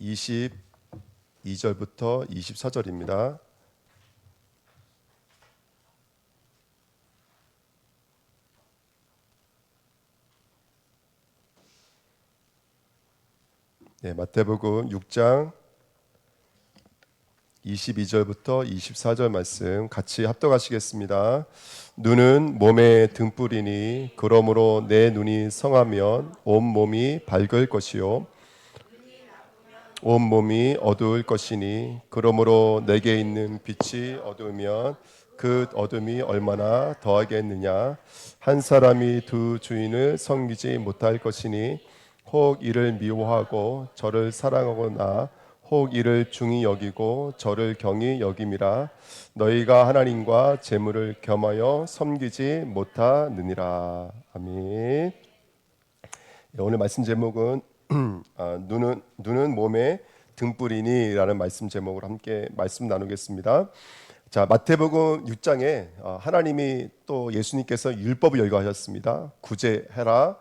22절부터 24절입니다. 네, 마태복음 6장 22절부터 24절 말씀 같이 합독하시겠습니다. 눈은 몸의 등불이니 그러므로 내 눈이 성하면 온 몸이 밝을 것이요 온 몸이 어두울 것이니 그러므로 내게 있는 빛이 어두우면 그 어둠이 얼마나 더하겠느냐. 한 사람이 두 주인을 섬기지 못할 것이니 혹 이를 미워하고 저를 사랑하거나 혹 이를 중히 여기고 저를 경히 여김이라. 너희가 하나님과 재물을 겸하여 섬기지 못하느니라. 아멘. 오늘 말씀 제목은 눈은 몸의 등불이니라는 말씀 제목으로 함께 말씀 나누겠습니다. 자, 마태복음 6장에 하나님이 또 예수님께서 율법을 열거하셨습니다. 구제해라,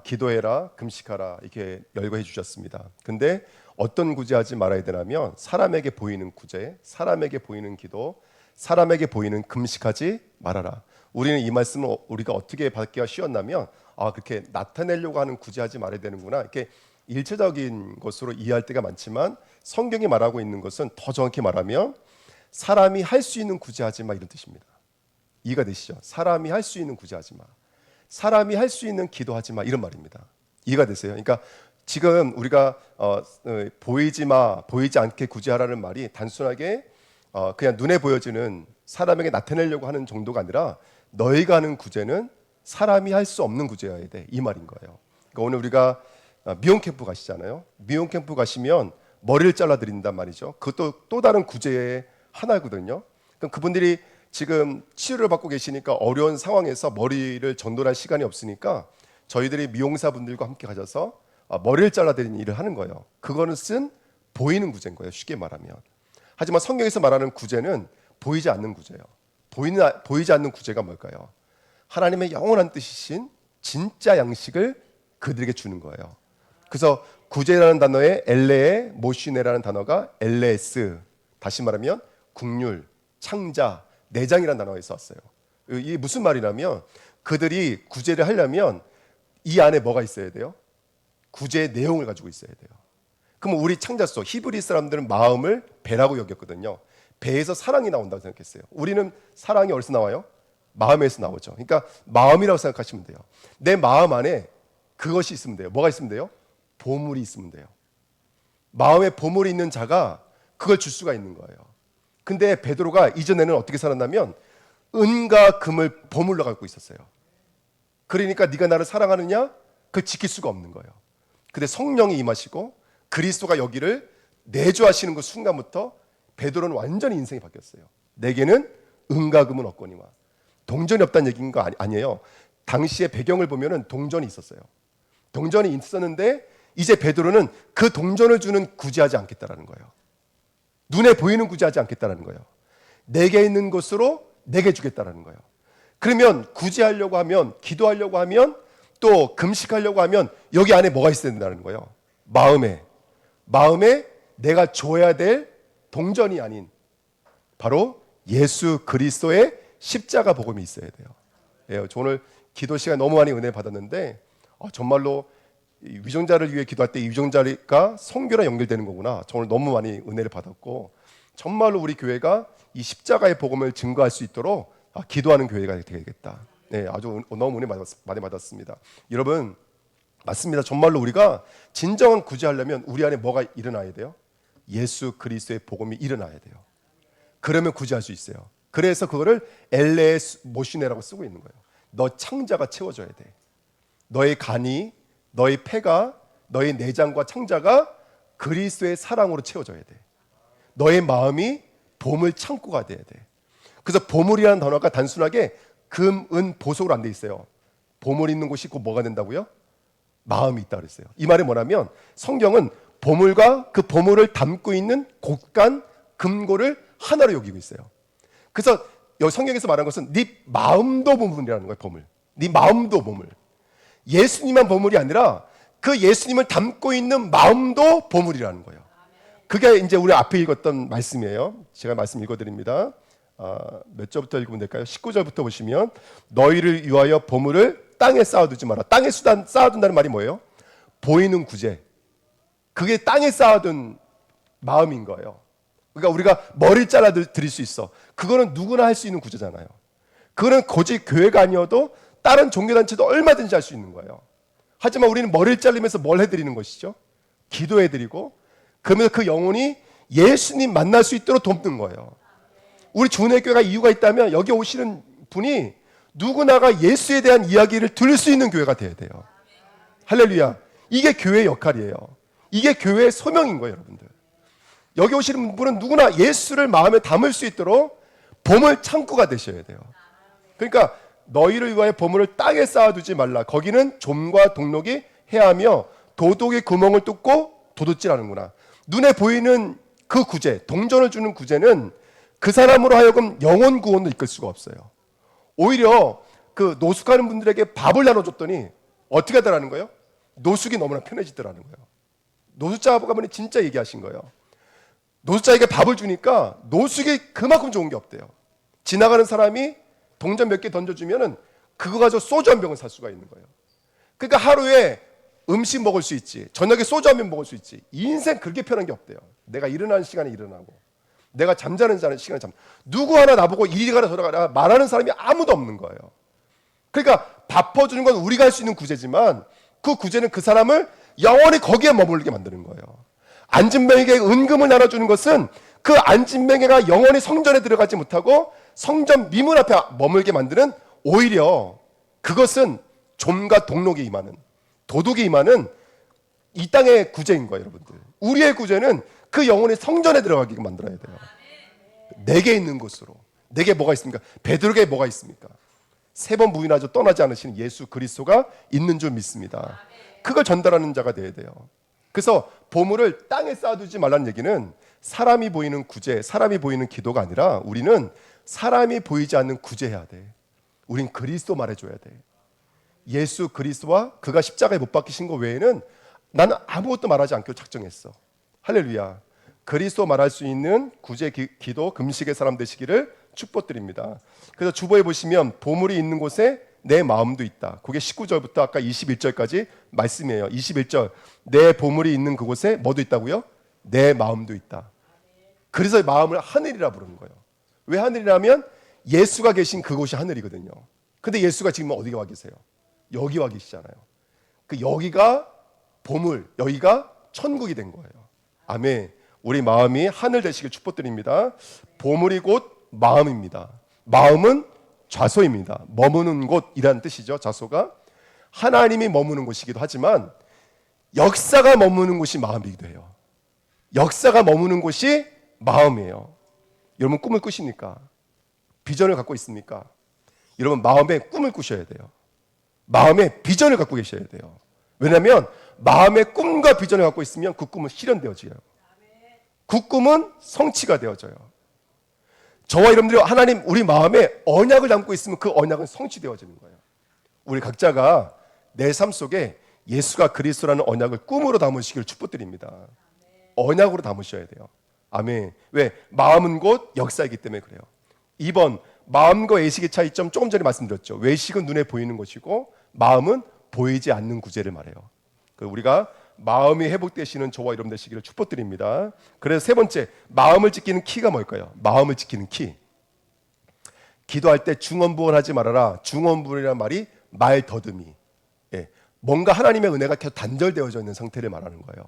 기도해라, 금식하라 이렇게 열거해 주셨습니다. 근데 어떤 구제하지 말아야 되냐면 사람에게 보이는 구제, 사람에게 보이는 기도, 사람에게 보이는 금식하지 말아라. 우리는 이 말씀을 우리가 어떻게 받기가 쉬웠냐면 그렇게 나타내려고 하는 구제하지 말아야 되는구나. 이렇게 일체적인 것으로 이해할 때가 많지만 성경이 말하고 있는 것은 더 정확히 말하면 사람이 할 수 있는 구제하지 마 이런 뜻입니다. 이해가 되시죠? 사람이 할 수 있는 구제하지 마. 사람이 할 수 있는 기도하지 마 이런 말입니다. 이해가 되세요? 그러니까 지금 우리가 보이지 마, 보이지 않게 구제하라는 말이 단순하게 그냥 눈에 보여지는 사람에게 나타내려고 하는 정도가 아니라 너희가 하는 구제는 사람이 할 수 없는 구제여야 돼 이 말인 거예요. 그러니까 오늘 우리가 미용 캠프 가시잖아요. 미용 캠프 가시면 머리를 잘라드린단 말이죠. 그것도 또 다른 구제의 하나거든요. 그럼 그분들이 지금 치료를 받고 계시니까 어려운 상황에서 머리를 정돈할 시간이 없으니까 저희들이 미용사분들과 함께 가셔서 머리를 잘라드리는 일을 하는 거예요. 그거는 쓴 보이는 구제인 거예요. 쉽게 말하면. 하지만 성경에서 말하는 구제는 보이지 않는 구제예요. 보이지 않는 구제가 뭘까요? 하나님의 영원한 뜻이신 진짜 양식을 그들에게 주는 거예요. 그래서 구제라는 단어에 엘레에 모시네라는 단어가 엘레스, 다시 말하면 국률, 창자, 내장이라는 단어가 있었어요. 이게 무슨 말이냐면 그들이 구제를 하려면 이 안에 뭐가 있어야 돼요? 구제의 내용을 가지고 있어야 돼요. 그럼 우리 창자서 히브리 사람들은 마음을 배라고 여겼거든요. 배에서 사랑이 나온다고 생각했어요. 우리는 사랑이 어디서 나와요? 마음에서 나오죠. 그러니까 마음이라고 생각하시면 돼요. 내 마음 안에 그것이 있으면 돼요. 뭐가 있으면 돼요? 보물이 있으면 돼요. 마음에 보물이 있는 자가 그걸 줄 수가 있는 거예요. 근데 베드로가 이전에는 어떻게 살았냐면 은과 금을 보물로 갖고 있었어요. 그러니까 네가 나를 사랑하느냐? 그걸 지킬 수가 없는 거예요. 근데 성령이 임하시고 그리스도가 여기를 내주하시는 그 순간부터 베드로는 완전히 인생이 바뀌었어요. 내게는 은과 금은 없거니와. 동전이 없다는 얘기인 거 아니에요. 당시의 배경을 보면은 동전이 있었어요. 동전이 있었는데 이제 베드로는 그 동전을 주는 구제하지 않겠다라는 거예요. 눈에 보이는 구제하지 않겠다라는 거예요. 내게 있는 것으로 내게 주겠다라는 거예요. 그러면 구제하려고 하면, 기도하려고 하면, 또 금식하려고 하면 여기 안에 뭐가 있어야 된다는 거예요. 마음에 내가 줘야 될 동전이 아닌 바로 예수 그리스도의 십자가 복음이 있어야 돼요. 예, 저 오늘 기도 시간에 너무 많이 은혜 받았는데 정말로 위정자를 위해 기도할 때 이 위정자가 성교랑 연결되는 거구나. 저 오늘 너무 많이 은혜를 받았고 정말로 우리 교회가 이 십자가의 복음을 증거할 수 있도록 기도하는 교회가 되겠다. 네, 아주 너무 은혜 많이 받았습니다. 여러분 맞습니다. 정말로 우리가 진정한 구제하려면 우리 안에 뭐가 일어나야 돼요? 예수 그리스도의 복음이 일어나야 돼요. 그러면 구제할 수 있어요. 그래서 그거를 엘레 모시네라고 쓰고 있는 거예요. 너 창자가 채워줘야 돼. 너의 간이, 너의 폐가, 너의 내장과 창자가 그리스도의 사랑으로 채워져야 돼. 너의 마음이 보물 창고가 돼야 돼. 그래서 보물이라는 단어가 단순하게 금, 은, 보석으로 안 돼 있어요. 보물 있는 곳이 곧 뭐가 된다고요? 마음이 있다 그랬어요. 이 말이 뭐냐면 성경은 보물과 그 보물을 담고 있는 곳간 금고를 하나로 여기고 있어요. 그래서 여기 성경에서 말한 것은 네 마음도 보물이라는 거예요. 보물. 네 마음도 보물. 예수님만 보물이 아니라 그 예수님을 담고 있는 마음도 보물이라는 거예요. 그게 이제 우리 앞에 읽었던 말씀이에요. 제가 말씀 읽어드립니다. 몇 절부터 읽으면 될까요? 19절부터 보시면 너희를 위하여 보물을 땅에 쌓아두지 마라. 땅에 쌓아둔다는 말이 뭐예요? 보이는 구제. 그게 땅에 쌓아둔 마음인 거예요. 그러니까 우리가 머리를 잘라 드릴 수 있어. 그거는 누구나 할 수 있는 구제잖아요. 그거는 거짓 교회가 아니어도 다른 종교단체도 얼마든지 할 수 있는 거예요. 하지만 우리는 머리를 자르면서 뭘 해드리는 것이죠? 기도해드리고 그러면서 그 영혼이 예수님 만날 수 있도록 돕는 거예요. 우리 주은혜교회가 이유가 있다면 여기 오시는 분이 누구나가 예수에 대한 이야기를 들을 수 있는 교회가 돼야 돼요. 할렐루야. 이게 교회의 역할이에요. 이게 교회의 소명인 거예요, 여러분들. 여기 오시는 분은 누구나 예수를 마음에 담을 수 있도록 보물 창고가 되셔야 돼요. 그러니까 너희를 위하여 보물을 땅에 쌓아두지 말라. 거기는 좀과 동록이 해하며 도둑이 구멍을 뚫고 도둑질하는구나. 눈에 보이는 그 구제, 동전을 주는 구제는 그 사람으로 하여금 영혼 구원을 이끌 수가 없어요. 오히려 그 노숙하는 분들에게 밥을 나눠줬더니 어떻게 하더라는 거예요? 노숙이 너무나 편해지더라는 거예요. 노숙자 아버님이 진짜 얘기하신 거예요. 노숙자에게 밥을 주니까 노숙이 그만큼 좋은 게 없대요. 지나가는 사람이 동전 몇 개 던져주면은 그거 가지고 소주 한 병을 살 수가 있는 거예요. 그러니까 하루에 음식 먹을 수 있지, 저녁에 소주 한 병 먹을 수 있지. 인생 그렇게 편한 게 없대요. 내가 일어나는 시간에 일어나고, 내가 잠자는 시간에 잠. 누구 하나 나보고 이리 가라 저리 가라 말하는 사람이 아무도 없는 거예요. 그러니까 밥 퍼주는 건 우리가 할 수 있는 구제지만 그 구제는 그 사람을 영원히 거기에 머물게 만드는 거예요. 안진뱅이에게 은금을 나눠주는 것은 그 안진뱅이가 영원히 성전에 들어가지 못하고 성전 미문 앞에 머물게 만드는, 오히려 그것은 좀과 동록이 임하는, 도둑이 임하는 이 땅의 구제인 거예요, 여러분들. 우리의 구제는 그 영혼이 성전에 들어가게 만들어야 돼요. 내게 있는 곳으로. 내게 뭐가 있습니까? 베드로에게 뭐가 있습니까? 3번 부인하죠. 떠나지 않으시는 예수 그리스도가 있는 줄 믿습니다. 그걸 전달하는 자가 돼야 돼요. 그래서 보물을 땅에 쌓아두지 말라는 얘기는 사람이 보이는 구제, 사람이 보이는 기도가 아니라 우리는 사람이 보이지 않는 구제해야 돼. 우린 그리스도 말해줘야 돼. 예수 그리스도와 그가 십자가에 못 박히신 것 외에는 나는 아무것도 말하지 않기로 작정했어. 할렐루야. 그리스도 말할 수 있는 구제 기도 금식의 사람 되시기를 축복드립니다. 그래서 주보에 보시면 보물이 있는 곳에 내 마음도 있다. 그게 19절부터 아까 21절까지 말씀이에요. 21절 내 보물이 있는 그곳에 뭐도 있다고요? 내 마음도 있다. 그래서 마음을 하늘이라 부르는 거예요. 왜 하늘이라면 예수가 계신 그곳이 하늘이거든요. 근데 예수가 지금 어디에 와 계세요? 여기 와 계시잖아요. 그 여기가 보물, 여기가 천국이 된 거예요. 아멘. 우리 마음이 하늘 되시길 축복드립니다. 보물이 곧 마음입니다. 마음은 좌소입니다. 머무는 곳이라는 뜻이죠. 좌소가 하나님이 머무는 곳이기도 하지만 역사가 머무는 곳이 마음이기도 해요. 역사가 머무는 곳이 마음이에요. 여러분 꿈을 꾸십니까? 비전을 갖고 있습니까? 여러분 마음에 꿈을 꾸셔야 돼요. 마음에 비전을 갖고 계셔야 돼요. 왜냐하면 마음의 꿈과 비전을 갖고 있으면 그 꿈은 실현되어져요. 그 꿈은 성취가 되어져요. 저와 여러분들이 하나님 우리 마음에 언약을 담고 있으면 그 언약은 성취되어지는 거예요. 우리 각자가 내 삶 속에 예수가 그리스도라는 언약을 꿈으로 담으시기를 축복드립니다. 언약으로 담으셔야 돼요. 아멘. 왜? 마음은 곧 역사이기 때문에 그래요. 2번 마음과 외식의 차이점 조금 전에 말씀드렸죠. 외식은 눈에 보이는 것이고 마음은 보이지 않는 구제를 말해요. 우리가 마음이 회복되시는 저와 여러분 되시기를 축복드립니다. 그래서 세 번째, 마음을 지키는 키가 뭘까요? 마음을 지키는 키. 기도할 때 중언부언하지 말아라. 중언부언이라는 말이 말 더듬이. 예, 뭔가 하나님의 은혜가 계속 단절되어져 있는 상태를 말하는 거예요.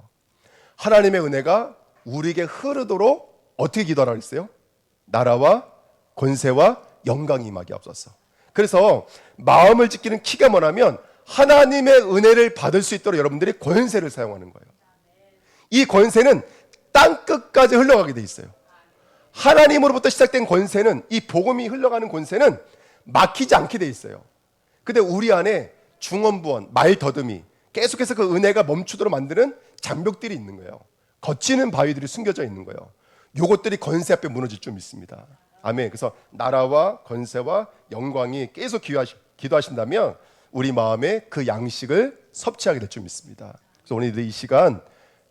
하나님의 은혜가 우리에게 흐르도록 어떻게 기도하라 그랬어요? 나라와 권세와 영광이 임하게 없어서. 그래서 마음을 지키는 키가 뭐냐면 하나님의 은혜를 받을 수 있도록 여러분들이 권세를 사용하는 거예요. 이 권세는 땅 끝까지 흘러가게 돼 있어요. 하나님으로부터 시작된 권세는, 이 복음이 흘러가는 권세는 막히지 않게 돼 있어요. 근데 우리 안에 중언부언, 말 더듬이, 계속해서 그 은혜가 멈추도록 만드는 장벽들이 있는 거예요. 거치는 바위들이 숨겨져 있는 거예요. 요것들이 권세 앞에 무너질 줄 믿습니다. 아멘. 그래서 나라와 권세와 영광이 계속 기도하신다면 우리 마음에 그 양식을 섭취하게 될 줄 믿습니다. 그래서 오늘 이 시간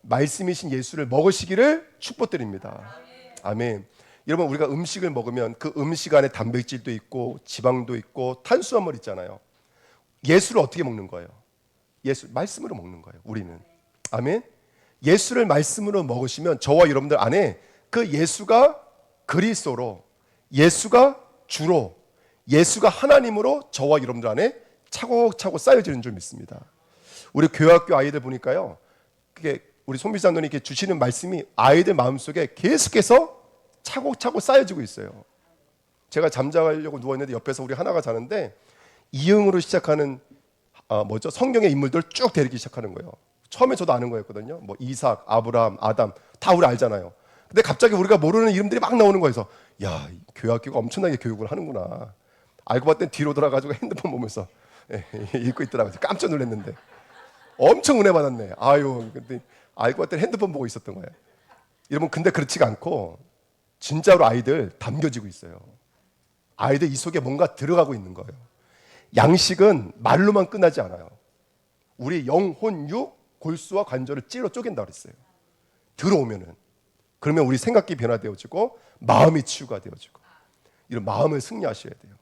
말씀이신 예수를 먹으시기를 축복드립니다. 아멘. 여러분, 우리가 음식을 먹으면 그 음식 안에 단백질도 있고 지방도 있고 탄수화물 있잖아요. 예수를 어떻게 먹는 거예요? 예수 말씀으로 먹는 거예요. 우리는. 아멘. 예수를 말씀으로 먹으시면 저와 여러분들 안에 그 예수가 그리스도로, 예수가 주로, 예수가 하나님으로 저와 여러분들 안에 차곡차곡 쌓여지는 줄 믿습니다. 우리 교회학교 아이들 보니까요, 그게 우리 송비장로님께 주시는 말씀이 아이들 마음속에 계속해서 차곡차곡 쌓여지고 있어요. 제가 잠자려고 누워있는데 옆에서 우리 하나가 자는데 이응으로 시작하는 성경의 인물들 쭉 데리기 시작하는 거예요. 처음에 저도 아는 거였거든요. 뭐 이삭, 아브라함, 아담 다 우리 알잖아요. 근데 갑자기 우리가 모르는 이름들이 막 나오는 거에서 야, 교회학교가 엄청나게 교육을 하는구나. 알고 봤더니 뒤로 돌아가지고 핸드폰 보면서 읽고 있더라고요. 깜짝 놀랐는데 엄청 은혜 받았네. 아유, 근데 알고 봤더니 핸드폰 보고 있었던 거예요. 여러분, 근데 그렇지가 않고 진짜로 아이들 담겨지고 있어요. 아이들 이 속에 뭔가 들어가고 있는 거예요. 양식은 말로만 끝나지 않아요. 우리 영혼, 육, 골수와 관절을 찔러 쪼갠다 그랬어요. 들어오면은. 그러면 우리 생각이 변화되어지고 마음이 치유가 되어지고, 이런 마음을 승리하셔야 돼요.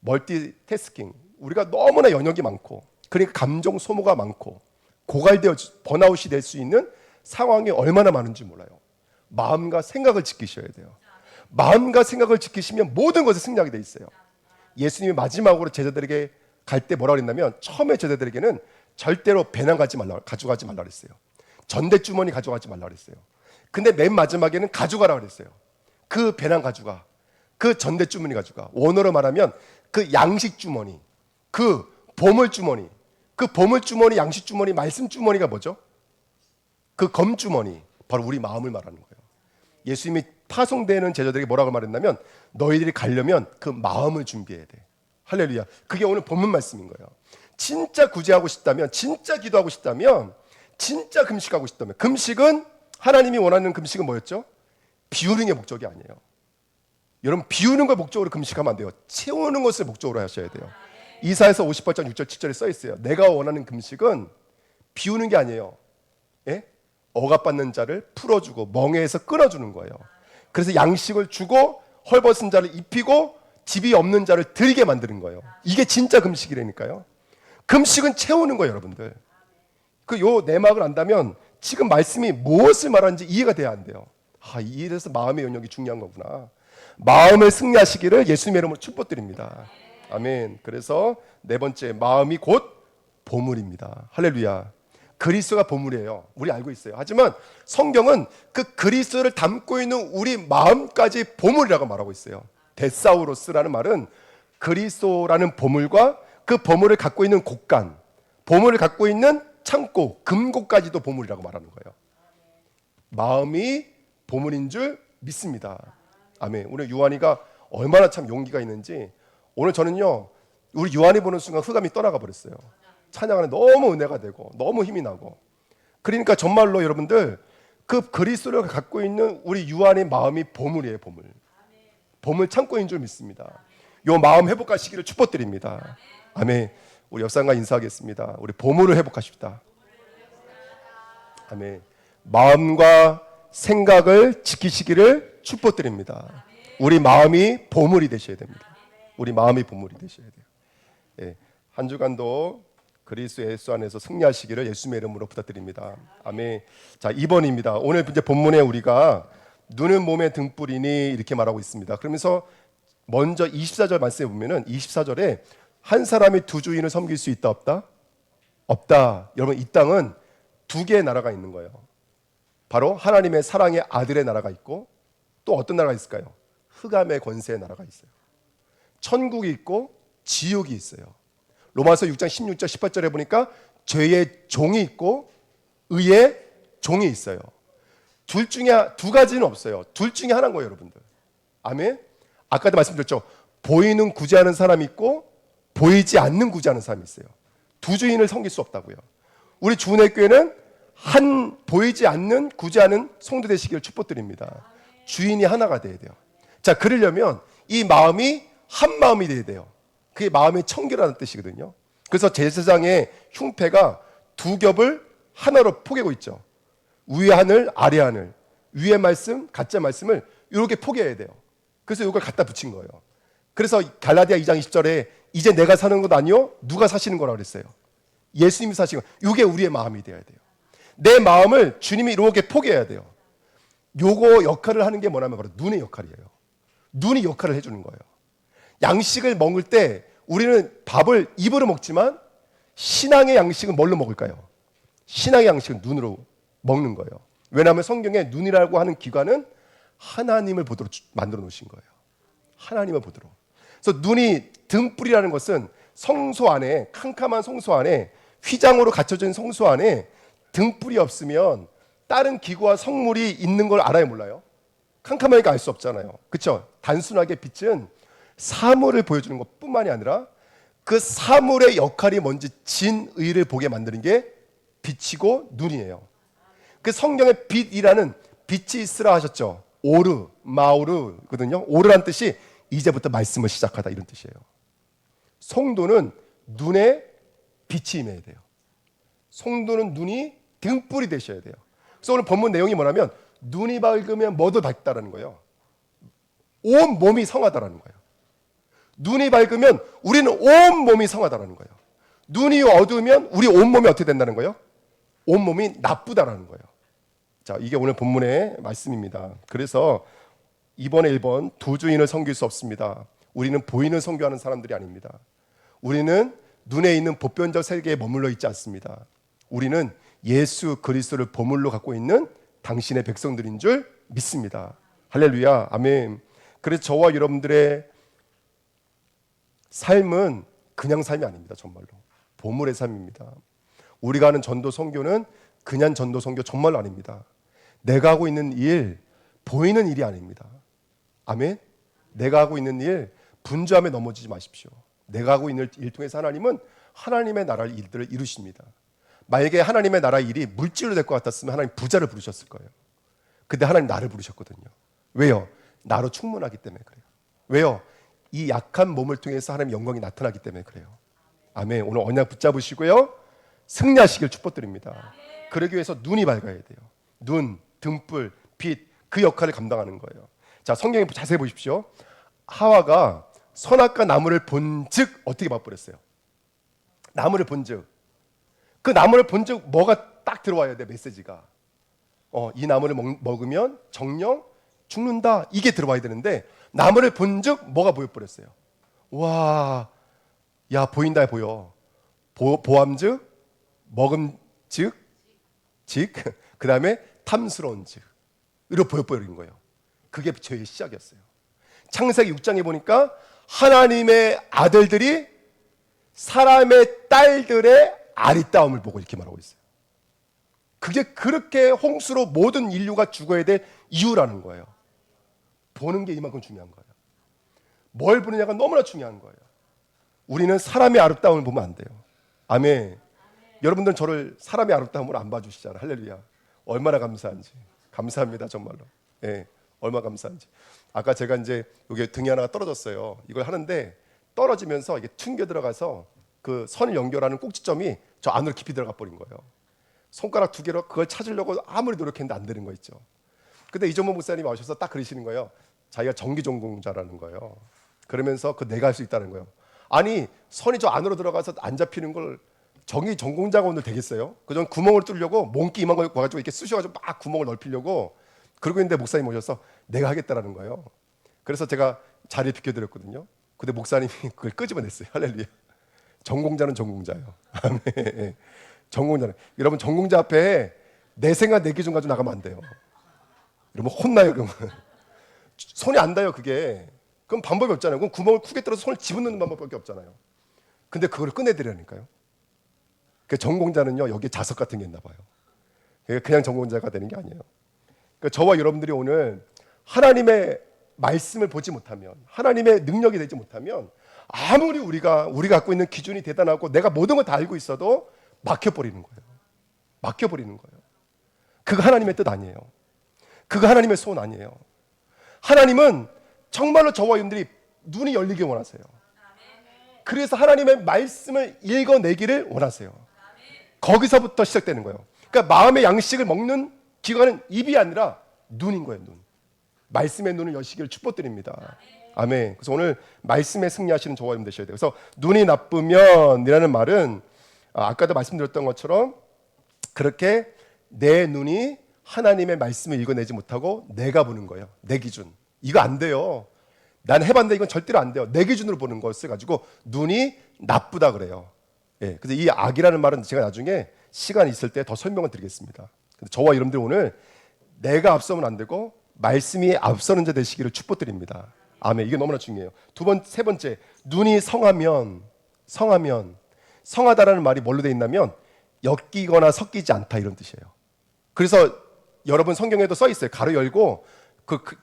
멀티태스킹, 우리가 너무나 연역이 많고, 그러니까 감정 소모가 많고 고갈되어 번아웃이 될 수 있는 상황이 얼마나 많은지 몰라요. 마음과 생각을 지키셔야 돼요. 마음과 생각을 지키시면 모든 것에 승리하게 돼 있어요. 예수님이 마지막으로 제자들에게 갈 때 뭐라 그랬냐면, 처음에 제자들에게는 절대로 배낭 가져가지 말라 그랬어요. 전대주머니 가져가지 말라 그랬어요. 근데 맨 마지막에는 가져가라 그랬어요. 그 배낭 가져가, 그 전대주머니 가져가. 원어로 말하면 그 양식주머니, 그 보물주머니, 그 보물주머니, 양식주머니, 말씀주머니가 뭐죠? 그 검주머니, 바로 우리 마음을 말하는 거예요. 예수님이 파송되는 제자들에게 뭐라고 말했냐면, 너희들이 가려면 그 마음을 준비해야 돼. 할렐루야. 그게 오늘 본문 말씀인 거예요. 진짜 구제하고 싶다면, 진짜 기도하고 싶다면, 진짜 금식하고 싶다면, 금식은 하나님이 원하는 금식은 뭐였죠? 비우는 게 목적이 아니에요. 여러분, 비우는 걸 목적으로 금식하면 안 돼요. 채우는 것을 목적으로 하셔야 돼요. 이사야서 58장 6절 7절에 써 있어요. 내가 원하는 금식은 비우는 게 아니에요. 예? 억압받는 자를 풀어주고 멍에에서 끊어주는 거예요. 그래서 양식을 주고 헐벗은 자를 입히고 집이 없는 자를 드리게 만드는 거예요. 이게 진짜 금식이라니까요. 금식은 채우는 거예요, 여러분들. 그 요 내막을 안다면 지금 말씀이 무엇을 말하는지 이해가 돼야 안 돼요. 이래서 마음의 영역이 중요한 거구나. 마음을 승리하시기를 예수님의 이름으로 축복드립니다. 아멘. 그래서 네 번째, 마음이 곧 보물입니다. 할렐루야. 그리스도가 보물이에요. 우리 알고 있어요. 하지만 성경은 그 그리스도를 담고 있는 우리 마음까지 보물이라고 말하고 있어요. 데사우로스라는 말은 그리스도라는 보물과 그 보물을 갖고 있는 곳간, 보물을 갖고 있는 창고, 금고까지도 보물이라고 말하는 거예요. 마음이 보물인 줄 믿습니다. 아멘. 오늘 유한이가 얼마나 참 용기가 있는지, 오늘 저는요, 우리 유한이 보는 순간 흑암이 떠나가 버렸어요. 찬양하는 너무 은혜가 되고 너무 힘이 나고. 그러니까 정말로 여러분들, 그 그리스도를 갖고 있는 우리 유한의 마음이 보물이에요. 보물. 보물 창고인 줄 믿습니다. 요 마음 회복하시기를 축복드립니다. 아멘. 우리 옆사람과 인사하겠습니다. 우리 보물을 회복하십시다. 아멘. 마음과 생각을 지키시기를 축복드립니다. 우리 마음이 보물이 되셔야 됩니다. 우리 마음이 보물이 되셔야 돼요. 예, 한 주간도 그리스도 예수 안에서 승리하시기를 예수님의 이름으로 부탁드립니다. 아멘. 자, 2번입니다. 오늘 이제 본문에 우리가 눈은 몸의 등불이니 이렇게 말하고 있습니다. 그러면서 먼저 24절 말씀에 보면은 24절에 한 사람이 두 주인을 섬길 수 있다 없다? 없다. 여러분, 이 땅은 두 개의 나라가 있는 거예요. 바로 하나님의 사랑의 아들의 나라가 있고, 또 어떤 나라가 있을까요? 흑암의 권세의 나라가 있어요. 천국이 있고 지옥이 있어요. 로마서 6장 16절 18절에 보니까 죄의 종이 있고 의의 종이 있어요. 둘 중에 두 가지는 없어요. 둘 중에 하나인 거예요, 여러분들. 아멘. 아까도 말씀드렸죠. 보이는 구제하는 사람이 있고 보이지 않는 구제하는 사람이 있어요. 두 주인을 섬길 수 없다고요. 우리 주은혜교회는 한 보이지 않는 구제하는 성도 되시기를 축복드립니다. 주인이 하나가 돼야 돼요. 자, 그러려면 이 마음이 한 마음이 돼야 돼요. 그게 마음의 청결하는 뜻이거든요. 그래서 제사장의 흉패가 두 겹을 하나로 포개고 있죠. 위의 하늘, 아래 하늘, 위의 말씀, 가짜 말씀을 이렇게 포기해야 돼요. 그래서 이걸 갖다 붙인 거예요. 그래서 갈라디아 2장 20절에 이제 내가 사는 것 아니요 누가 사시는 거라고 그랬어요. 예수님이 사시는 거. 이게 우리의 마음이 되어야 돼요. 내 마음을 주님이 이렇게 포기해야 돼요. 요거 역할을 하는 게 뭐냐면 바로 눈의 역할이에요. 눈이 역할을 해주는 거예요. 양식을 먹을 때 우리는 밥을 입으로 먹지만 신앙의 양식은 뭘로 먹을까요? 신앙의 양식은 눈으로 먹는 거예요. 왜냐하면 성경에 눈이라고 하는 기관은 하나님을 보도록 만들어 놓으신 거예요. 하나님을 보도록. 그래서 눈이 등불이라는 것은 성소 안에, 캄캄한 성소 안에, 휘장으로 갖춰진 성소 안에 등불이 없으면 다른 기구와 성물이 있는 걸 알아요, 몰라요? 캄캄하니까 알 수 없잖아요. 그렇죠? 단순하게 빛은 사물을 보여주는 것뿐만이 아니라 그 사물의 역할이 뭔지 진의를 보게 만드는 게 빛이고 눈이에요. 그 성경의 빛이라는 빛이 있으라 하셨죠. 오르, 마오르거든요. 오르란 뜻이 이제부터 말씀을 시작하다 이런 뜻이에요. 성도는 눈에 빛이 임해야 돼요. 성도는 눈이 등불이 되셔야 돼요. 그래서 오늘 본문 내용이 뭐냐면 눈이 밝으면 뭐도 밝다라는 거예요. 온 몸이 성하다라는 거예요. 눈이 밝으면 우리는 온 몸이 성하다라는 거예요. 눈이 어두우면 우리 온 몸이 어떻게 된다는 거예요? 온 몸이 나쁘다라는 거예요. 자, 이게 오늘 본문의 말씀입니다. 그래서 이번에 1번 두 주인을 섬길 수 없습니다. 우리는 보이는 선교하는 사람들이 아닙니다. 우리는 눈에 있는 보편적 세계에 머물러 있지 않습니다. 우리는 예수 그리스도를 보물로 갖고 있는 당신의 백성들인 줄 믿습니다. 할렐루야, 아멘. 그래서 저와 여러분들의 삶은 그냥 삶이 아닙니다. 정말로 보물의 삶입니다. 우리가 하는 전도 선교는 그냥 전도 선교 정말로 아닙니다. 내가 하고 있는 일 보이는 일이 아닙니다. 아멘. 내가 하고 있는 일 분주함에 넘어지지 마십시오. 내가 하고 있는 일 통해서 하나님은 하나님의 나라 일들을 이루십니다. 만약에 하나님의 나라 일이 물질로 될 것 같았으면 하나님 부자를 부르셨을 거예요. 근데 하나님 나를 부르셨거든요. 왜요? 나로 충분하기 때문에 그래요. 왜요? 이 약한 몸을 통해서 하나님의 영광이 나타나기 때문에 그래요. 아멘. 오늘 언약 붙잡으시고요. 승리하시길 축복드립니다. 그러기 위해서 눈이 밝아야 돼요. 눈, 등불, 빛, 그 역할을 감당하는 거예요. 자, 성경에 자세히 보십시오. 하와가 선악과 나무를 본즉 어떻게 맛보렸어요? 나무를 본즉. 그 나무를 본즉 뭐가 딱 들어와야 돼, 메시지가. 이 나무를 먹으면 정령 죽는다. 이게 들어와야 되는데 나무를 본즉 뭐가 보여버렸어요? 와, 야 보인다 보여. 보암즉, 먹음즉, 그 다음에 탐스러운즉 이렇게 보여버린 거예요. 그게 죄의 시작이었어요. 창세기 6장에 보니까 하나님의 아들들이 사람의 딸들의 아리따움을 보고 이렇게 말하고 있어요. 그게 그렇게 홍수로 모든 인류가 죽어야 될 이유라는 거예요. 보는 게 이만큼 중요한 거예요. 뭘 보느냐가 너무나 중요한 거예요. 우리는 사람의 아름다움을 보면 안 돼요. 아멘. 여러분들은 저를 사람의 아름다움으로 안 봐주시잖아요. 할렐루야. 얼마나 감사한지. 감사합니다, 정말로. 예, 얼마나 감사한지. 아까 제가 이제 여기 등이 하나가 떨어졌어요. 이걸 하는데 떨어지면서 이게 튕겨 들어가서 그 선을 연결하는 꼭지점이 저 안으로 깊이 들어가 버린 거예요. 손가락 2개로 그걸 찾으려고 아무리 노력했는데 안 되는 거 있죠. 근데 이종범 목사님이 오셔서 딱 그러시는 거예요. 자기가 전기 전공자라는 거예요. 그러면서 그 내가 할 수 있다는 거예요. 아니 선이 저 안으로 들어가서 안 잡히는 걸 전기 전공자가 오늘 되겠어요? 그전 구멍을 뚫려고 몽기 이만 거 와가지고 이렇게 쑤셔가지고 막 구멍을 넓히려고 그러고 있는데 목사님 오셔서 내가 하겠다라는 거예요. 그래서 제가 자리에 비켜드렸거든요. 근데 목사님이 그걸 끄집어냈어요. 할렐루야. 전공자는 전공자예요. 아멘. 전공자는 여러분 전공자 앞에 내 생각 내 기준 가지고 나가면 안 돼요. 여러분 혼나요. 그러면 손이 안 닿아요. 그게 그럼 방법이 없잖아요. 그럼 구멍을 크게 뚫어서 손을 집어넣는 방법밖에 없잖아요. 근데 그걸 꺼내드리라니까요. 그 전공자는요 여기에 자석 같은 게 있나 봐요. 그냥 전공자가 되는 게 아니에요. 그러니까 저와 여러분들이 오늘 하나님의 말씀을 보지 못하면 하나님의 능력이 되지 못하면 아무리 우리가 갖고 있는 기준이 대단하고 내가 모든 걸 다 알고 있어도 막혀버리는 거예요. 막혀버리는 거예요. 그거 하나님의 뜻 아니에요. 그거 하나님의 소원 아니에요. 하나님은 정말로 저와 여러분들이 눈이 열리길 원하세요. 그래서 하나님의 말씀을 읽어내기를 원하세요. 거기서부터 시작되는 거예요. 그러니까 마음의 양식을 먹는 기관은 입이 아니라 눈인 거예요. 눈. 말씀의 눈을 여시기를 축복드립니다. 아멘. 그래서 오늘 말씀에 승리하시는 저와 여러분 되셔야 돼요. 그래서 눈이 나쁘면이라는 말은 아까도 말씀드렸던 것처럼 그렇게 내 눈이 하나님의 말씀을 읽어내지 못하고 내가 보는 거예요. 내 기준. 이거 안 돼요. 난 해봤는데 이건 절대로 안 돼요. 내 기준으로 보는 것을 가지고 눈이 나쁘다 그래요. 예, 그래서 이 악이라는 말은 제가 나중에 시간 있을 때 더 설명을 드리겠습니다. 근데 저와 여러분들 오늘 내가 앞서면 안 되고 말씀이 앞서는 자 되시기를 축복드립니다. 아멘. 이게 너무나 중요해요. 세 번째, 눈이 성하면 성하다라는 말이 뭘로 되어 있냐면 엮이거나 섞이지 않다 이런 뜻이에요. 그래서 여러분 성경에도 써 있어요. 가로 열고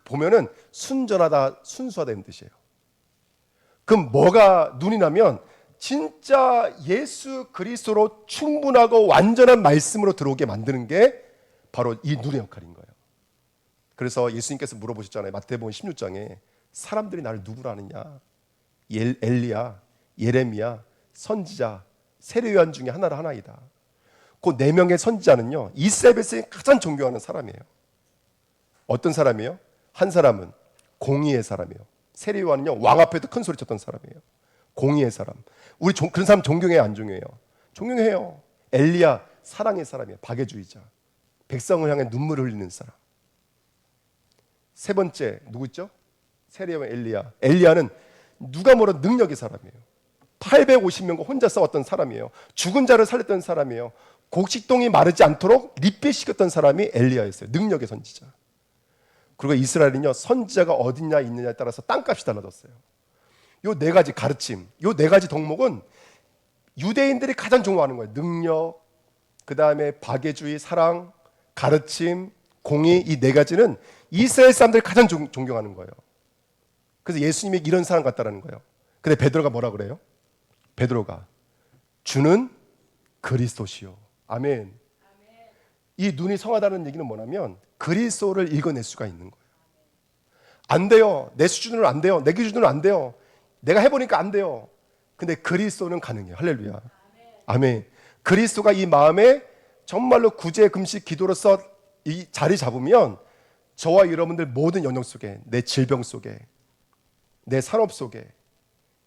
보면은 순전하다, 순수하다 이런 뜻이에요. 그럼 뭐가 눈이 나면 진짜 예수 그리스도로 충분하고 완전한 말씀으로 들어오게 만드는 게 바로 이 눈의 역할인 거예요. 그래서 예수님께서 물어보셨잖아요. 마태복음 16장에 사람들이 나를 누구라 하느냐? 엘리야, 예레미야, 선지자, 세례요한 중에 하나이다. 그 네 명의 선지자는요, 이스라엘 백성이 가장 존경하는 사람이에요. 어떤 사람이에요? 한 사람은 공의의 사람이에요. 세례요한은요, 왕 앞에도 큰 소리 쳤던 사람이에요. 공의의 사람. 우리 그런 사람 존경해요, 안 존경해요? 존경해요. 엘리야, 사랑의 사람이에요. 박애주의자. 백성을 향해 눈물을 흘리는 사람. 세 번째 누구 있죠? 세례요한 엘리야. 엘리야는 누가 뭐라도 능력의 사람이에요. 850명과 혼자 싸웠던 사람이에요. 죽은 자를 살렸던 사람이에요. 곡식동이 마르지 않도록 리필시켰던 사람이 엘리야였어요. 능력의 선지자. 그리고 이스라엘은요, 선지자가 어디냐 있느냐에 따라서 땅값이 달라졌어요. 요 네 가지 가르침, 요 네 가지 덕목은 유대인들이 가장 좋아하는 거예요. 능력, 그 다음에 박애주의, 사랑, 가르침, 공의, 이 네 가지는 이스라엘 사람들이 가장 존경하는 거예요. 그래서 예수님이 이런 사람 같다라는 거예요. 근데 베드로가 뭐라 그래요? 베드로가 주는 그리스도시요. 아멘. 이 눈이 성하다는 얘기는 뭐냐면 그리스도를 읽어낼 수가 있는 거예요. 안 돼요. 내 수준으로 안 돼요. 내 기준으로 안 돼요. 내가 해보니까 안 돼요. 근데 그리스도는 가능해요. 할렐루야. 아멘. 그리스도가 이 마음에 정말로 구제, 금식, 기도로서 이 자리 잡으면 저와 여러분들 모든 영역 속에, 내 질병 속에, 내 산업 속에,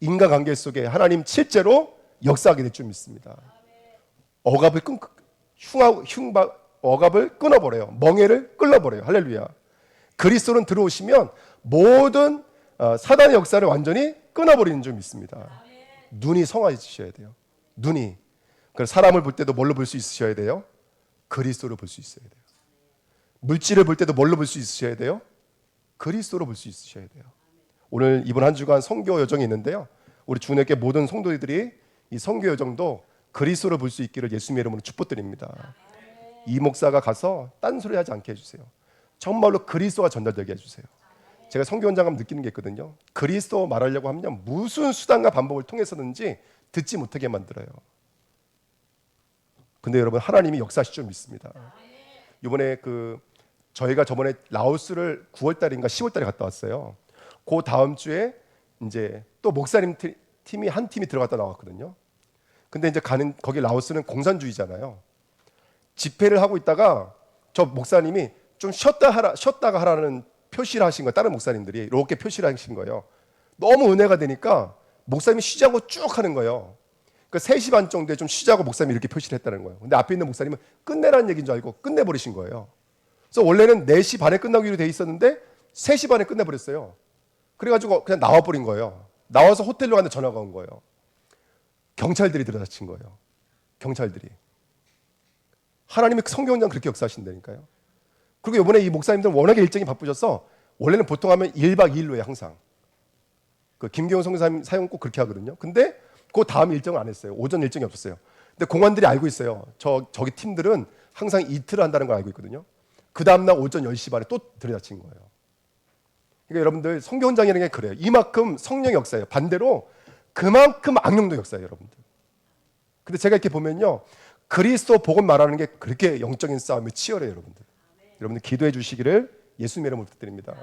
인간관계 속에 하나님 실제로 역사하게 될 줄 믿습니다. 억압을 끊어버려요. 멍에를 끌어버려요. 할렐루야. 그리스도는 들어오시면 모든 사단의 역사를 완전히 끊어버리는 줄 믿습니다. 눈이 성화해지셔야 돼요. 눈이. 그래서 사람을 볼 때도 뭘로 볼 수 있으셔야 돼요? 그리스도로 볼 수 있어야 돼요. 물질을 볼 때도 뭘로 볼 수 있으셔야 돼요? 그리스도로 볼 수 있으셔야 돼요. 오늘 이번 한 주간 선교 여정이 있는데요. 우리 주님께 모든 성도들이 이 선교 여정도 그리스도로 볼 수 있기를 예수님의 이름으로 축복드립니다. 이 목사가 가서 딴소리 하지 않게 해주세요. 정말로 그리스도가 전달되게 해주세요. 제가 선교 현장 가면 느끼는 게 있거든요. 그리스도 말하려고 하면 무슨 수단과 방법을 통해서든지 듣지 못하게 만들어요. 근데 여러분 하나님이 역사하실 줄 믿습니다. 이번에 저희가 저번에 라오스를 9월 달인가 10월 달에 갔다 왔어요. 그 다음 주에 이제 또 목사님 팀이 한 팀이 들어갔다 나왔거든요. 근데 이제 거기 라오스는 공산주의잖아요. 집회를 하고 있다가 저 목사님이 좀 쉬었다가 하라는 표시를 하신 거예요. 다른 목사님들이 이렇게 표시를 하신 거예요. 너무 은혜가 되니까 목사님이 쉬자고 쭉 하는 거예요. 그러니까 3시 반 정도에 좀 쉬자고 목사님이 이렇게 표시를 했다는 거예요. 근데 앞에 있는 목사님은 끝내라는 얘기인 줄 알고 끝내버리신 거예요. 그래서 원래는 4시 반에 끝나기로 돼 있었는데 3시 반에 끝내버렸어요. 그래가지고 그냥 나와버린 거예요. 나와서 호텔로 갔는데 전화가 온 거예요. 경찰들이 들어다친 거예요. 경찰들이. 하나님의 성경장 그렇게 역사하신다니까요. 그리고 이번에 이 목사님들은 워낙에 일정이 바쁘셔서 원래는 보통 하면 1박 2일로 해요. 항상. 김경호 선교사님 사용 꼭 그렇게 하거든요. 근데 그 다음 일정을 안 했어요. 오전 일정이 없었어요. 근데 공안들이 알고 있어요. 저기 팀들은 항상 이틀을 한다는 걸 알고 있거든요. 그 다음날 오전 10시 반에 또 들이닥친 거예요. 그러니까 여러분들 성경장이라는 게 그래요. 이만큼 성령의 역사예요. 반대로 그만큼 악령도 역사예요. 여러분들. 근데 제가 이렇게 보면요. 그리스도 복음 말하는 게 그렇게 영적인 싸움이 치열해요. 여러분들. 여러분들 기도해 주시기를 예수님의 이름으로 부탁드립니다.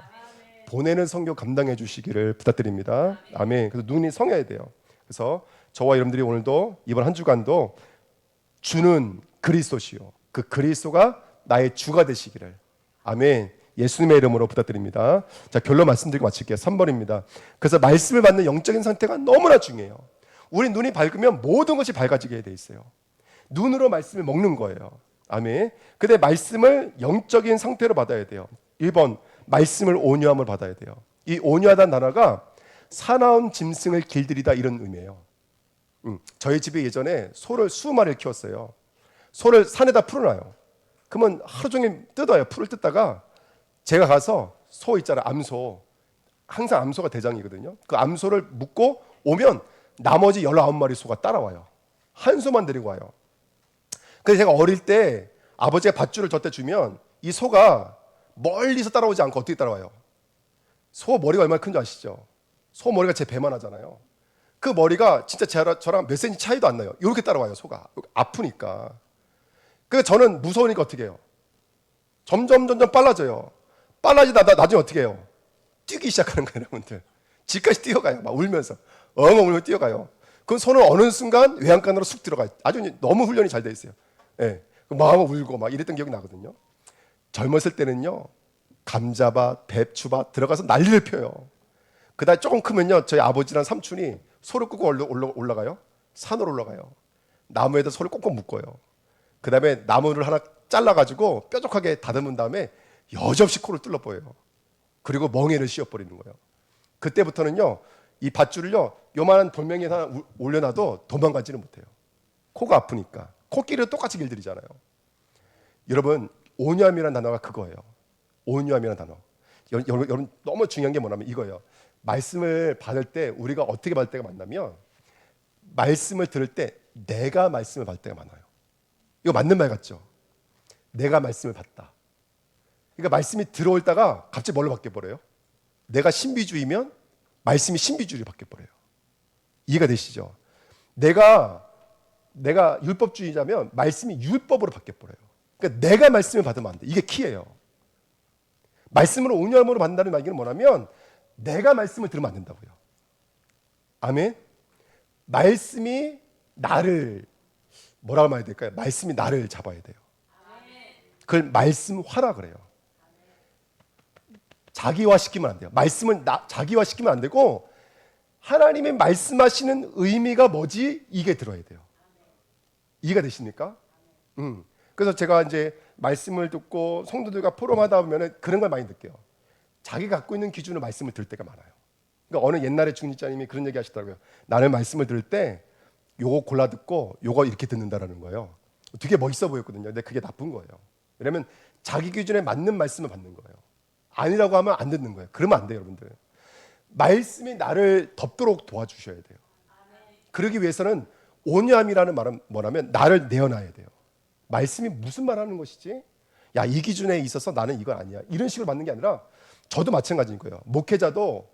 보내는 선교 감당해 주시기를 부탁드립니다. 아멘. 그래서 눈이 성해야 돼요. 그래서 저와 여러분들이 오늘도 이번 한 주간도 주는 그리스도시요. 그 그리스도가 나의 주가 되시기를. 아멘. 예수님의 이름으로 부탁드립니다. 자, 결론 말씀드리고 마칠게요. 3번입니다. 그래서 말씀을 받는 영적인 상태가 너무나 중요해요. 우리 눈이 밝으면 모든 것이 밝아지게 돼 있어요. 눈으로 말씀을 먹는 거예요. 아멘. 근데 말씀을 영적인 상태로 받아야 돼요. 1번, 말씀을 온유함을 받아야 돼요. 이 온유하다는 단어가 사나운 짐승을 길들이다 이런 의미예요. 저희 집에 예전에 소를 20마리를 키웠어요. 소를 산에다 풀어놔요. 그러면 하루 종일 뜯어요. 풀을 뜯다가 제가 가서 소 있잖아요. 암소. 항상 암소가 대장이거든요. 그 암소를 묶고 오면 나머지 19마리 소가 따라와요. 한 소만 데리고 와요. 그래서 제가 어릴 때 아버지가 밧줄을 젖대 주면 이 소가 멀리서 따라오지 않고 어떻게 따라와요? 소 머리가 얼마나 큰지 아시죠? 소 머리가 제 배만 하잖아요. 그 머리가 진짜 저랑 몇 센치 차이도 안 나요. 이렇게 따라와요, 소가. 아프니까. 그래서 저는 무서우니까 어떻게 해요? 점점 빨라져요. 빨라지다 나중에 어떻게 해요? 뛰기 시작하는 거예요, 여러분들. 집까지 뛰어가요. 막 울면서. 엉엉 울면서 뛰어가요. 그럼 소는 어느 순간 외양간으로 쑥 들어가요. 아주 너무 훈련이 잘 돼 있어요. 예. 마음을 울고 막 이랬던 기억이 나거든요. 젊었을 때는요, 감자밭, 배추밭 들어가서 난리를 펴요. 그다음에 조금 크면요, 저희 아버지랑 삼촌이 소를 끌고 올라가요. 산으로 올라가요. 나무에다 소를 꼭꼭 묶어요. 그다음에 나무를 하나 잘라가지고 뾰족하게 다듬은 다음에 여접시 코를 뚫어버려요. 그리고 멍에를 씌워버리는 거예요. 그때부터는요, 이 밧줄을요, 요만한 돌멩이에 하나 올려놔도 도망가지는 못해요. 코가 아프니까. 코끼리를 똑같이 길들이잖아요. 여러분, 온유함이라는 단어가 그거예요. 온유함이라는 단어. 여러분 너무 중요한 게 뭐냐면 이거예요. 말씀을 받을 때 우리가 어떻게 받을 때가 많냐면, 말씀을 들을 때 내가 말씀을 받을 때가 많아요. 이거 맞는 말 같죠? 내가 말씀을 받다. 그러니까 말씀이 들어올다가 갑자기 뭘로 바뀌어버려요? 내가 신비주의면 말씀이 신비주의로 바뀌어버려요. 이해가 되시죠? 내가 율법주의자면 말씀이 율법으로 바뀌어버려요. 그러니까 내가 말씀을 받으면 안 돼. 이게 키예요. 말씀으로 온유함으로 받는다는 말은 뭐냐면 내가 말씀을 들으면 안 된다고요. 아멘. 말씀이 나를 뭐라고 말해야 될까요? 말씀이 나를 잡아야 돼요. 그걸 말씀화라 그래요. 자기화시키면 안 돼요. 말씀을 자기화시키면 안 되고 하나님이 말씀하시는 의미가 뭐지? 이게 들어야 돼요. 이해가 되십니까? 그래서 제가 이제 말씀을 듣고 성도들과 포럼하다 보면 그런 걸 많이 느껴요. 자기가 갖고 있는 기준으로 말씀을 들을 때가 많아요. 그러니까 어느 옛날에 중직자님이 그런 얘기 하시더라고요. 나는 말씀을 들을 때 요거 골라 듣고 요거 이렇게 듣는다라는 거예요. 되게 멋있어 보였거든요. 근데 그게 나쁜 거예요. 왜냐면 자기 기준에 맞는 말씀을 받는 거예요. 아니라고 하면 안 듣는 거예요. 그러면 안 돼요, 여러분들. 말씀이 나를 덮도록 도와주셔야 돼요. 그러기 위해서는 온유함이라는 말은 뭐냐면 나를 내어놔야 돼요. 말씀이 무슨 말하는 것이지? 야, 이 기준에 있어서 나는 이건 아니야. 이런 식으로 받는 게 아니라 저도 마찬가지인 거예요. 목회자도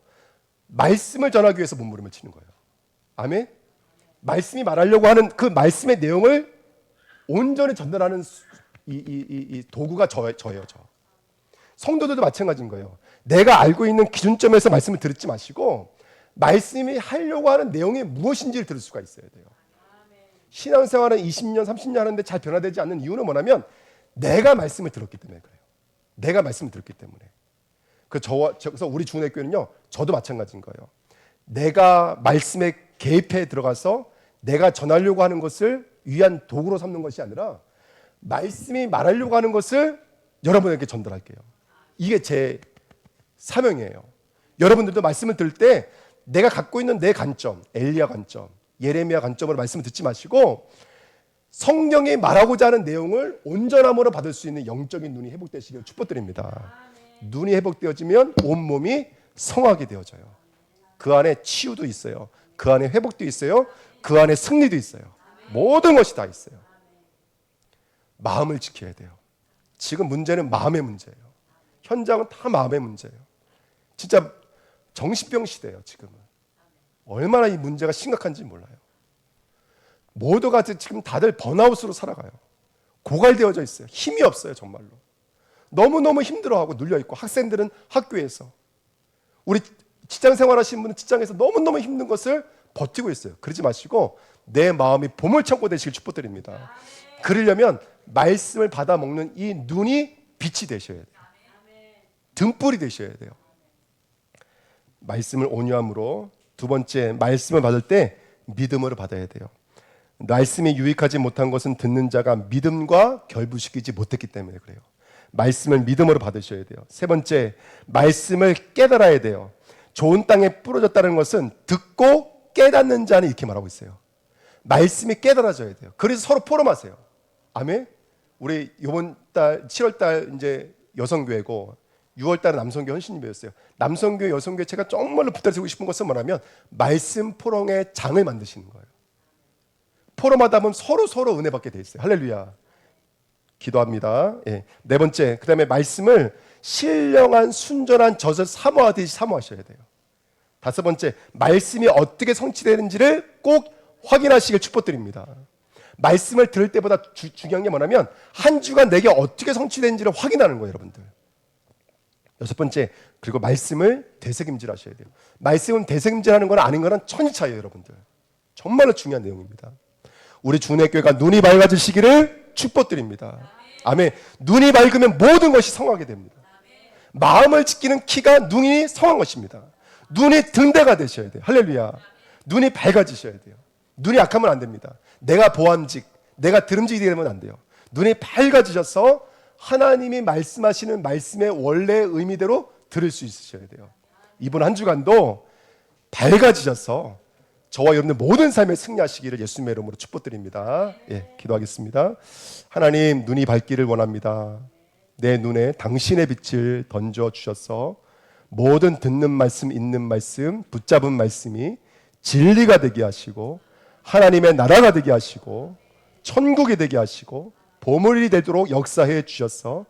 말씀을 전하기 위해서 몸부림을 치는 거예요. 아멘? 말씀이 말하려고 하는 그 말씀의 내용을 온전히 전달하는 이 도구가 저예요. 성도들도 마찬가지인 거예요. 내가 알고 있는 기준점에서 말씀을 듣지 마시고 말씀이 하려고 하는 내용이 무엇인지를 들을 수가 있어야 돼요. 신앙생활은 20년, 30년 하는데 잘 변화되지 않는 이유는 뭐냐면 내가 말씀을 들었기 때문에 그래요. 내가 말씀을 들었기 때문에. 그래서 우리 중원교회는요, 저도 마찬가지인 거예요. 내가 말씀에 개입해 들어가서 내가 전하려고 하는 것을 위한 도구로 삼는 것이 아니라 말씀이 말하려고 하는 것을 여러분에게 전달할게요. 이게 제 사명이에요. 여러분들도 말씀을 들을 때 내가 갖고 있는 내 관점, 엘리야 관점, 예레미야 관점으로 말씀을 듣지 마시고 성령이 말하고자 하는 내용을 온전함으로 받을 수 있는 영적인 눈이 회복되시기를 축복드립니다. 눈이 회복되어지면 온몸이 성하게 되어져요. 그 안에 치유도 있어요. 그 안에 회복도 있어요. 그 안에 승리도 있어요. 모든 것이 다 있어요. 마음을 지켜야 돼요. 지금 문제는 마음의 문제예요. 현장은 다 마음의 문제예요. 진짜 정신병 시대예요, 지금은. 얼마나 이 문제가 심각한지 몰라요. 모두가 지금 다들 번아웃으로 살아가요. 고갈되어져 있어요. 힘이 없어요, 정말로. 너무너무 힘들어하고 눌려있고, 학생들은 학교에서, 우리 직장 생활하시는 분은 직장에서 너무너무 힘든 것을 버티고 있어요. 그러지 마시고 내 마음이 보물창고 되시길 축복드립니다. 그러려면 말씀을 받아 먹는 이 눈이 빛이 되셔야 돼요. 등불이 되셔야 돼요. 말씀을 온유함으로, 두 번째 말씀을 받을 때 믿음으로 받아야 돼요. 말씀이 유익하지 못한 것은 듣는 자가 믿음과 결부시키지 못했기 때문에 그래요. 말씀을 믿음으로 받으셔야 돼요. 세 번째, 말씀을 깨달아야 돼요. 좋은 땅에 뿌려졌다는 것은 듣고 깨닫는 자는 이렇게 말하고 있어요. 말씀이 깨달아져야 돼요. 그래서 서로 포럼하세요. 아멘. 우리 이번 달 7월 달 이제 여성교회고 6월 달에 남성교회 헌신예배였어요. 남성교회, 여성교회 제가 정말로 부탁드리고 싶은 것은 뭐냐면 말씀 포럼의 장을 만드시는 거예요. 포럼하다 보면 서로 은혜 받게 돼 있어요. 할렐루야. 기도합니다. 예. 네 번째, 그 다음에 말씀을 신령한 순전한 젖을 사모하듯이 사모하셔야 돼요. 다섯 번째, 말씀이 어떻게 성취되는지를 꼭 확인하시길 축복드립니다. 말씀을 들을 때보다 중요한 게 뭐냐면 한 주간 내게 어떻게 성취되는지를 확인하는 거예요, 여러분들. 여섯 번째, 그리고 말씀을 되새김질 하셔야 돼요. 말씀은 되새김질하는 거나 아닌 거는 천지 차이예요, 여러분들. 정말로 중요한 내용입니다. 우리 주내교회가 눈이 밝아지시기를 축복드립니다. 아멘. 눈이 밝으면 모든 것이 성하게 됩니다. 마음을 지키는 키가 눈이 성한 것입니다. 눈이 등대가 되셔야 돼요. 할렐루야. 눈이 밝아지셔야 돼요. 눈이 약하면 안 됩니다. 내가 보암직, 내가 들음직이 되면 안 돼요. 눈이 밝아지셔서 하나님이 말씀하시는 말씀의 원래 의미대로 들을 수 있으셔야 돼요. 이번 한 주간도 밝아지셔서 저와 여러분들 모든 삶에 승리하시기를 예수님의 이름으로 축복드립니다. 예, 기도하겠습니다. 하나님, 눈이 밝기를 원합니다. 내 눈에 당신의 빛을 던져 주셔서 모든 듣는 말씀, 읽는 말씀, 붙잡은 말씀이 진리가 되게 하시고 하나님의 나라가 되게 하시고 천국이 되게 하시고 보물이 되도록 역사해 주셔서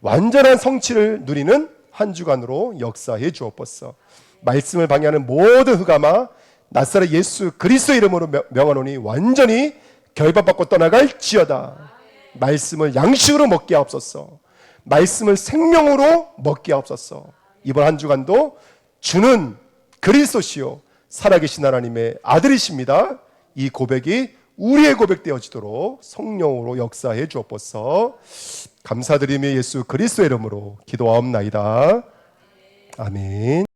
완전한 성취를 누리는 한 주간으로 역사해 주옵소서. 말씀을 방해하는 모든 흑암아 낫사렛 예수 그리스도의 이름으로 명하노니 완전히 결박받고 떠나갈지어다. 말씀을 양식으로 먹게 하옵소서. 말씀을 생명으로 먹게 하옵소서. 이번 한 주간도 주는 그리스도시요 살아계신 하나님의 아들이십니다. 이 고백이 우리의 고백 되어지도록 성령으로 역사해 주옵소서. 감사드리며 예수 그리스도의 이름으로 기도하옵나이다. 아멘.